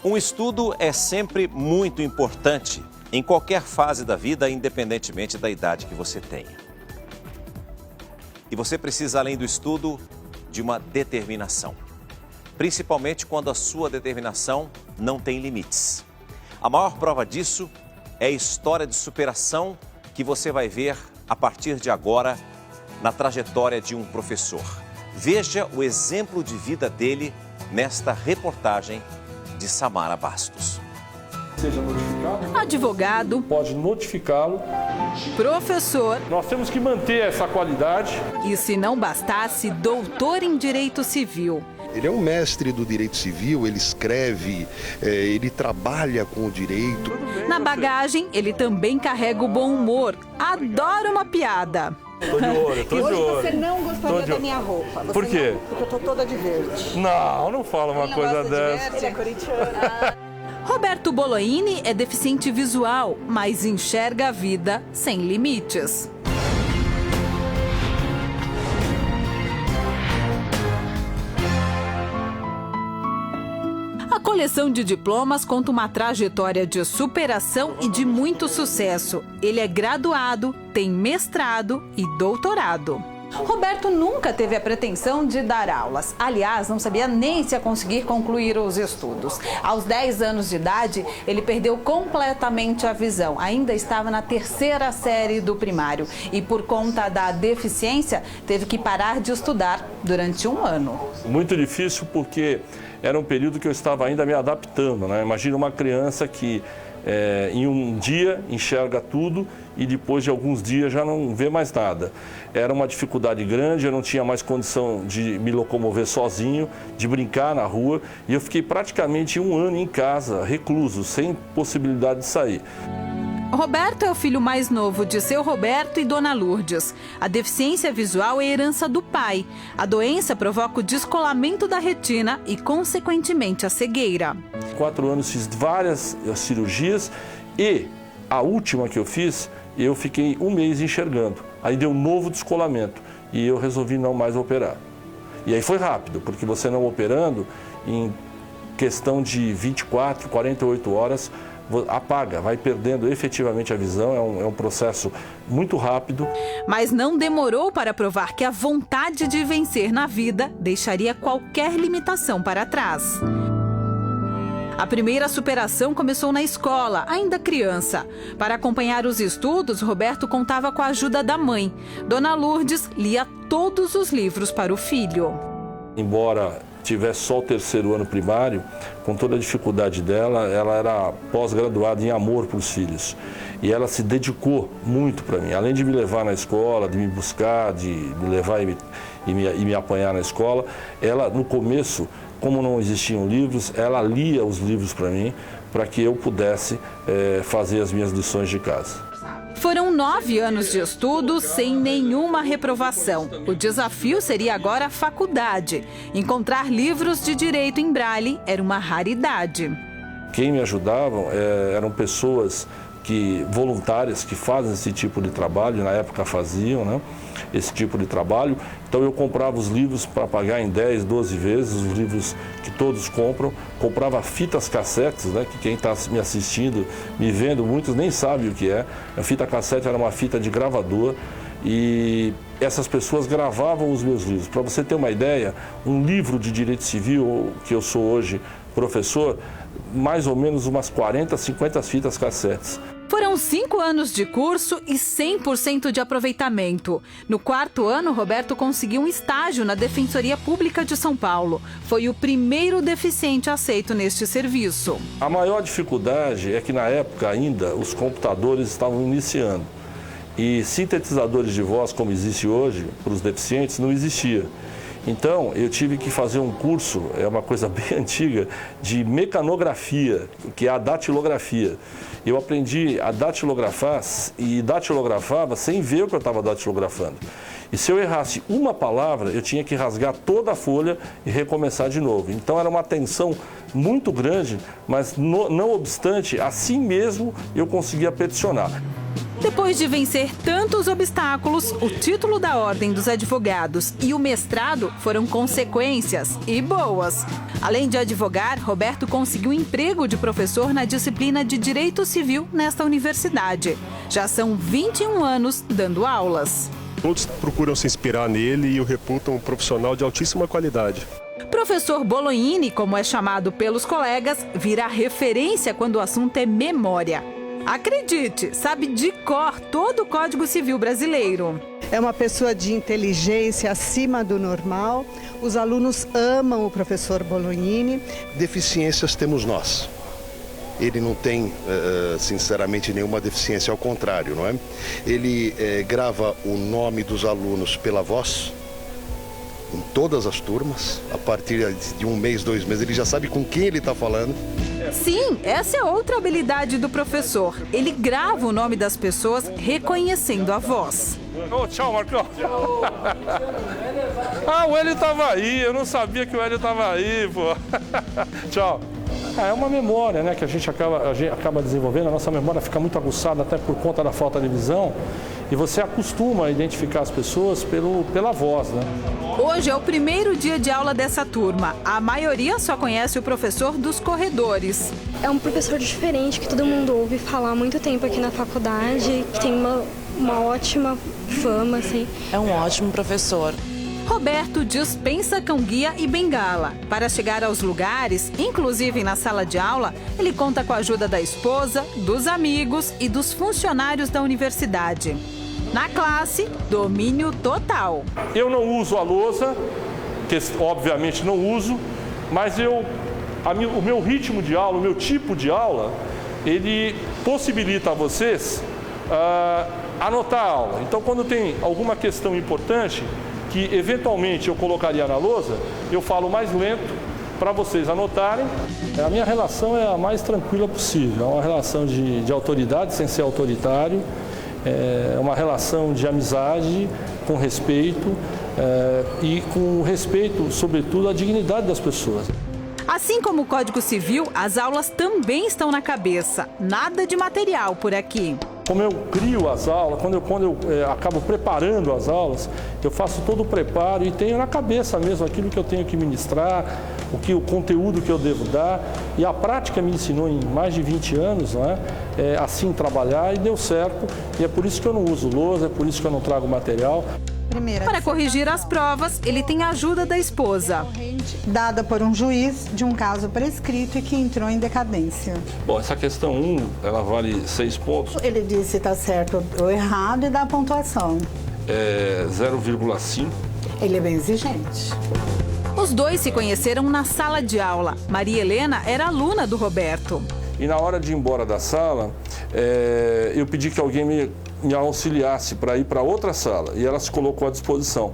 Um estudo é sempre muito importante em qualquer fase da vida, independentemente da idade que você tenha. E você precisa, além do estudo, de uma determinação. Principalmente quando a sua determinação não tem limites. A maior prova disso é a história de superação que você vai ver a partir de agora na trajetória de um professor. Veja o exemplo de vida dele nesta reportagem de Samara Bastos. Seja notificado. Advogado. Pode notificá-lo. Professor. Nós temos que manter essa qualidade. E se não bastasse, doutor em Direito Civil. Ele é um mestre do direito civil, ele escreve, ele trabalha com o direito. Na bagagem, ele também carrega o bom humor. Adora uma piada. Tô de olho, tô de olho. Hoje você não gostaria da minha roupa. Por quê? Porque eu tô toda de verde. Não fala uma coisa dessa. Ele é corintiano. Roberto Boloini é deficiente visual, mas enxerga a vida sem limites. A coleção de diplomas conta uma trajetória de superação e de muito sucesso. Ele é graduado, tem mestrado e doutorado. Roberto nunca teve a pretensão de dar aulas. Aliás, não sabia nem se ia conseguir concluir os estudos. Aos 10 anos de idade, ele perdeu completamente a visão. Ainda estava na 3ª série do primário. E por conta da deficiência, teve que parar de estudar durante 1 ano. Muito difícil porque era um período que eu estava ainda me adaptando, né? Imagina uma criança que em um dia enxerga tudo e depois de alguns dias já não vê mais nada. Era uma dificuldade grande, eu não tinha mais condição de me locomover sozinho, de brincar na rua, e eu fiquei praticamente 1 ano em casa, recluso, sem possibilidade de sair. Roberto é o filho mais novo de seu Roberto e Dona Lourdes. A deficiência visual é herança do pai. A doença provoca o descolamento da retina e, consequentemente, a cegueira. 4 anos fiz várias cirurgias e a última que eu fiz, eu fiquei 1 mês enxergando. Aí deu um novo descolamento e eu resolvi não mais operar. E aí foi rápido, porque você não operando, em questão de 24, 48 horas, apaga, vai perdendo efetivamente a visão, é um processo muito rápido. Mas não demorou para provar que a vontade de vencer na vida deixaria qualquer limitação para trás. A primeira superação começou na escola, ainda criança. Para acompanhar os estudos, Roberto contava com a ajuda da mãe. Dona Lourdes lia todos os livros para o filho. Embora tivesse só o 3º ano primário, com toda a dificuldade dela, ela era pós-graduada em amor para os filhos. E ela se dedicou muito para mim. Além de me levar na escola, de me buscar, de me levar e me apanhar na escola, ela, no começo, como não existiam livros, ela lia os livros para mim, para que eu pudesse fazer as minhas lições de casa. Foram 9 anos de estudo sem nenhuma reprovação. O desafio seria agora a faculdade. Encontrar livros de direito em braille era uma raridade. Quem me ajudavam eram pessoas voluntárias que fazem esse tipo de trabalho, na época faziam, né, esse tipo de trabalho. Então eu comprava os livros para pagar em 10, 12 vezes, os livros que todos compram. Comprava fitas cassetes, né, que quem está me assistindo, me vendo, muitos nem sabem o que é. A fita cassete era uma fita de gravador e essas pessoas gravavam os meus livros. Para você ter uma ideia, um livro de direito civil, que eu sou hoje professor, mais ou menos umas 40, 50 fitas cassetes. Foram 5 anos de curso e 100% de aproveitamento. No 4º ano, Roberto conseguiu um estágio na Defensoria Pública de São Paulo. Foi o primeiro deficiente aceito neste serviço. A maior dificuldade é que na época ainda os computadores estavam iniciando. E sintetizadores de voz, como existe hoje, para os deficientes, não existia. Então, eu tive que fazer um curso, é uma coisa bem antiga, de mecanografia, que é a datilografia. Eu aprendi a datilografar e datilografava sem ver o que eu estava datilografando. E se eu errasse uma palavra, eu tinha que rasgar toda a folha e recomeçar de novo. Então, era uma tensão muito grande, mas não obstante, assim mesmo eu conseguia peticionar. Depois de vencer tantos obstáculos, o título da Ordem dos Advogados e o mestrado foram consequências e boas. Além de advogar, Roberto conseguiu emprego de professor na disciplina de Direito Civil nesta universidade. Já são 21 anos dando aulas. Todos procuram se inspirar nele e o reputam um profissional de altíssima qualidade. Professor Bolognini, como é chamado pelos colegas, virá referência quando o assunto é memória. Acredite, sabe de cor todo o Código Civil brasileiro. É uma pessoa de inteligência acima do normal. Os alunos amam o professor Bolognini. Deficiências temos nós. Ele não tem, sinceramente, nenhuma deficiência, ao contrário, não é? Ele grava o nome dos alunos pela voz, em todas as turmas. A partir de 1 mês, 2 meses, ele já sabe com quem ele está falando. Sim, essa é outra habilidade do professor. Ele grava o nome das pessoas reconhecendo a voz. Oh, tchau, Marcão. O Hélio estava aí, eu não sabia que o Hélio estava aí, pô. Tchau. É uma memória, né, que a gente acaba desenvolvendo. A nossa memória fica muito aguçada até por conta da falta de visão. E você acostuma a identificar as pessoas pela voz, né? Hoje é o primeiro dia de aula dessa turma. A maioria só conhece o professor dos corredores. É um professor diferente que todo mundo ouve falar há muito tempo aqui na faculdade, que tem uma ótima fama, assim. É um ótimo professor. Roberto dispensa cão-guia e bengala. Para chegar aos lugares, inclusive na sala de aula, ele conta com a ajuda da esposa, dos amigos e dos funcionários da universidade. Na classe, domínio total. Eu não uso a lousa, que obviamente não uso, mas o meu ritmo de aula, o meu tipo de aula, ele possibilita a vocês anotar a aula. Então, quando tem alguma questão importante, que eventualmente eu colocaria na lousa, eu falo mais lento para vocês anotarem. A minha relação é a mais tranquila possível, é uma relação de autoridade sem ser autoritário, é uma relação de amizade com respeito e com respeito, sobretudo, à dignidade das pessoas. Assim como o Código Civil, as aulas também estão na cabeça. Nada de material por aqui. Como eu crio as aulas, quando eu acabo preparando as aulas, eu faço todo o preparo e tenho na cabeça mesmo aquilo que eu tenho que ministrar, o conteúdo que eu devo dar. E a prática me ensinou em mais de 20 anos, não é? Assim trabalhar, e deu certo. E é por isso que eu não uso lousa, é por isso que eu não trago material. Para corrigir as provas, ele tem a ajuda da esposa. Dada por um juiz de um caso prescrito e que entrou em decadência. Bom, essa questão 1, ela vale 6 pontos. Ele diz se está certo ou errado e dá a pontuação. 0,5. Ele é bem exigente. Os dois se conheceram na sala de aula. Maria Helena era aluna do Roberto. E na hora de ir embora da sala, eu pedi que alguém me auxiliasse para ir para outra sala. E ela se colocou à disposição.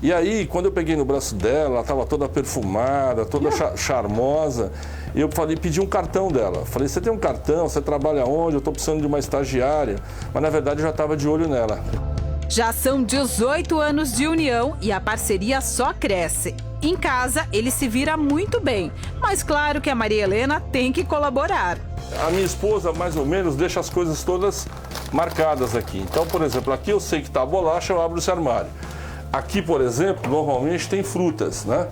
E aí, quando eu peguei no braço dela, ela estava toda perfumada, toda charmosa. E eu pedi um cartão dela. Falei, você tem um cartão? Você trabalha onde? Eu estou precisando de uma estagiária. Mas, na verdade, eu já estava de olho nela. Já são 18 anos de união e a parceria só cresce. Em casa, ele se vira muito bem. Mas claro que a Maria Helena tem que colaborar. A minha esposa, mais ou menos, deixa as coisas todas marcadas aqui. Então, por exemplo, aqui eu sei que está a bolacha, eu abro esse armário. Aqui, por exemplo, normalmente tem frutas, né?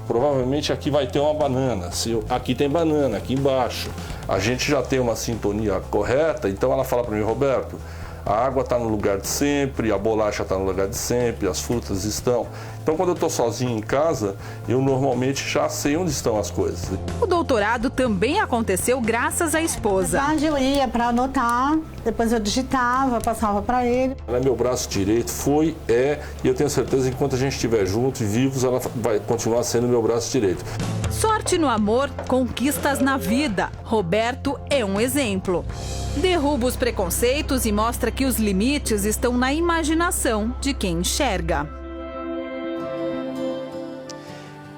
Provavelmente aqui vai ter uma banana. Aqui tem banana, aqui embaixo. A gente já tem uma sintonia correta, então ela fala para mim, Roberto, a água está no lugar de sempre, a bolacha está no lugar de sempre, as frutas estão. Então, quando eu estou sozinho em casa, eu normalmente já sei onde estão as coisas. O doutorado também aconteceu graças à esposa. Na verdade, eu ia para anotar, depois eu digitava, passava para ele. Ela é meu braço direito, e eu tenho certeza que enquanto a gente estiver juntos e vivos, ela vai continuar sendo meu braço direito. Sorte no amor, conquistas na vida. Roberto é um exemplo. Derruba os preconceitos e mostra que os limites estão na imaginação de quem enxerga.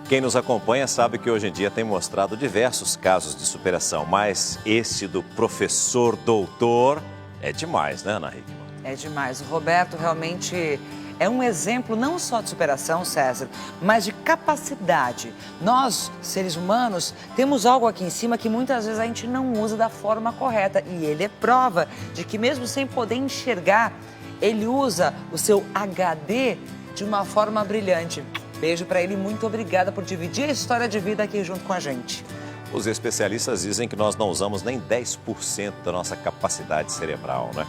Quem nos acompanha sabe que hoje em dia tem mostrado diversos casos de superação, mas esse do professor doutor é demais, né, Ana Hickman? É demais. O Roberto realmente é um exemplo não só de superação, César, mas de capacidade. Nós, seres humanos, temos algo aqui em cima que muitas vezes a gente não usa da forma correta. E ele é prova de que mesmo sem poder enxergar, ele usa o seu HD de uma forma brilhante. Beijo para ele, muito obrigada por dividir a história de vida aqui junto com a gente. Os especialistas dizem que nós não usamos nem 10% da nossa capacidade cerebral, né?